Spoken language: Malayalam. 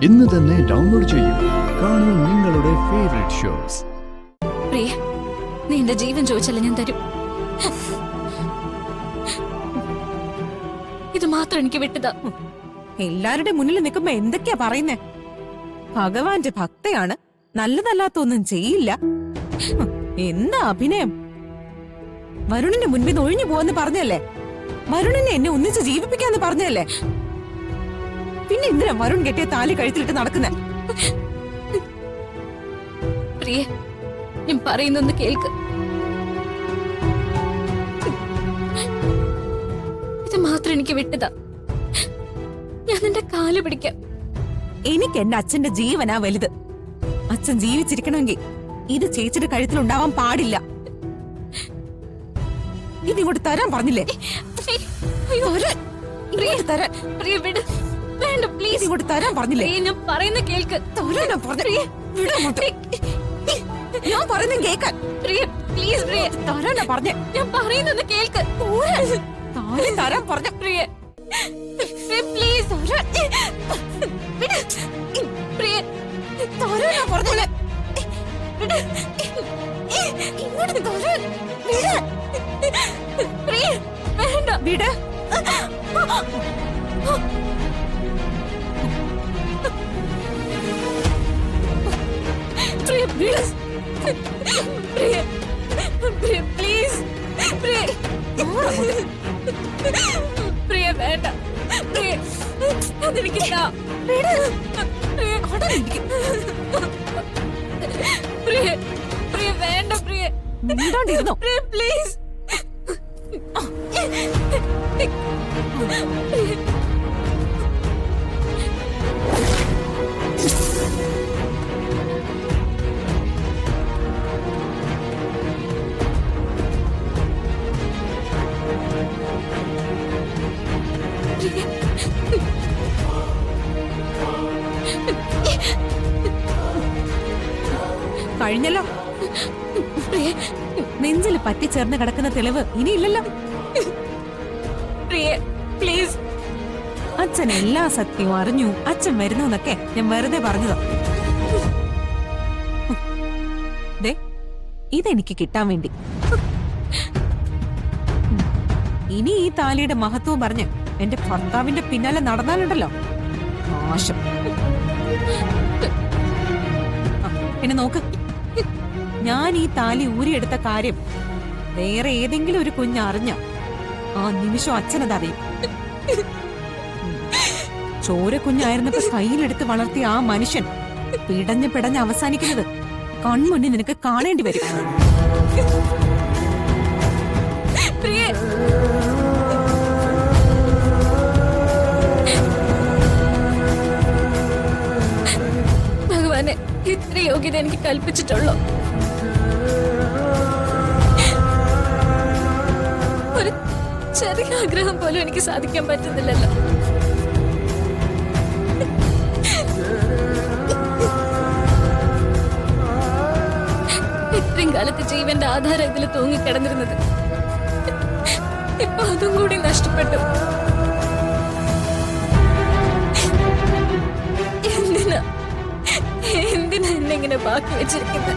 ഇന്ന് തന്നെ ഡൗൺലോഡ് ചെയ്യൂ. കാണൂ നിങ്ങളുടെ ഫേവറേറ്റ് ഷോസ്. പ്രിയ, നീ എന്റെ ജീവൻ ചോദിച്ചല്ല ഞാൻ തരും. ഇത് മാത്രം എനിക്ക് വിട്ടതാ. എല്ലാരുടെ മുന്നിൽ നിൽക്കുമ്പോ എന്തൊക്കെയാ പറയുന്നേ? ഭഗവാന്റെ ഭക്തയാണ്, നല്ലതല്ലാത്തൊന്നും ചെയ്യില്ല. എന്താ അഭിനയം? വരുണിന്റെ മുൻപിൽ നിന്ന് ഒഴിഞ്ഞു പോവെന്ന് പറഞ്ഞല്ലേ? വരുണിനെ എന്നെ ഒന്നിച്ച് ജീവിപ്പിക്കാന്ന് പറഞ്ഞല്ലേ? പിന്നെ എന്തിനാ വരുൺ കെട്ടിയ താലി കഴുത്തിലിട്ട് നടക്കുന്നേ? പ്രിയ, ഞാൻ പറയുന്നൊന്ന് കേൾക്ക്. ഇത് മാത്രം എനിക്ക് വിട്ടതാ. ഞാൻ നിന്റെ കാല് പിടിക്കാം. എനിക്ക് എന്റെ അച്ഛന്റെ ജീവനാ വലുത്. അച്ഛൻ ജീവിച്ചിരിക്കണമെങ്കിൽ ഇത് ചേച്ചിയുടെ കഴുത്തിലുണ്ടാവാൻ പാടില്ല. ഇതിങ്ങോട്ട് തരാൻ പറഞ്ഞില്ലേ? ഇങ്ങോട്ട് തരാൻ പറഞ്ഞില്ലേ? ഞാൻ പറയുന്ന കേൾക്ക്. ഞാൻ പറയുന്ന കേക്കാൻ. പ്ലീസ് പ്രിയ, തരാനാ പറഞ്ഞേ. ഞാൻ പറയുന്നൊന്ന് കേൾക്ക്. തരാൻ പറഞ്ഞ പ്രിയ, പ്ലീസ് പ്രിയ, തരാനാ പറഞ്ഞേ. പ്രിയ, വേണ്ട. വിട്. പ്രിയ, പ്ലീസ്. Priya, Priya, please. പ്രിയ, പ്രിയ, വേണ്ട. പ്രിയ, അതെനിക്ക് താ. പ്രിയ, പ്രിയ, പ്രിയ, വേണ്ട. പ്രിയ, മിണ്ടാണ്ടിരുന്നോ? പ്രിയ, പ്ലീസ്. കഴിഞ്ഞല്ലോ. നെഞ്ചിൽ പറ്റിച്ചേർന്ന് കിടക്കുന്ന തെളിവ് ഇനിയില്ലല്ലോ. പ്രിയ, പ്ലീസ്. അച്ഛൻ എല്ലാ സത്യവും അറിഞ്ഞു. അച്ഛൻ വരുന്നൊക്കെ ഞാൻ വെറുതെ പറഞ്ഞതാ. ദേ, ഇതെനിക്ക് കിട്ടാൻ വേണ്ടി. ഇനി ഈ താലിയുടെ മഹത്വം പറഞ്ഞ് എന്റെ ഭർത്താവിന്റെ പിന്നാലെ നടന്നാലുണ്ടല്ലോ നാശം. പിന്നെ നോക്ക്, ഞാൻ ഈ താലി ഊരിയെടുത്ത കാര്യം വേറെ ഏതെങ്കിലും ഒരു കുഞ്ഞ് അറിഞ്ഞ ആ നിമിഷം അച്ഛനതറിയും. ചോര കുഞ്ഞായിരുന്നപ്പോ കയ്യിലെടുത്ത് വളർത്തിയ ആ മനുഷ്യൻ പിടഞ്ഞ് അവസാനിക്കുന്നത് കൺമുന്നിൽ നിനക്ക് കാണേണ്ടി വരും. ഭഗവാനെ, ഇത്ര യോഗ്യത എനിക്ക് കൽപ്പിച്ചിട്ടുള്ളൂ. ഒരു ചെറിയ ആഗ്രഹം പോലും എനിക്ക് സാധിക്കാൻ പറ്റുന്നില്ലല്ലോ. ഇത്രയും കാലത്ത് ജീവന്റെ ആധാരം ഇതിൽ തൂങ്ങിക്കിടന്നിരുന്നത് ഇപ്പൊ അതും കൂടി നഷ്ടപ്പെട്ടു. എന്തിനാ എന്നെ ഇങ്ങനെ ബാക്കി വെച്ചിരിക്കുന്നത്?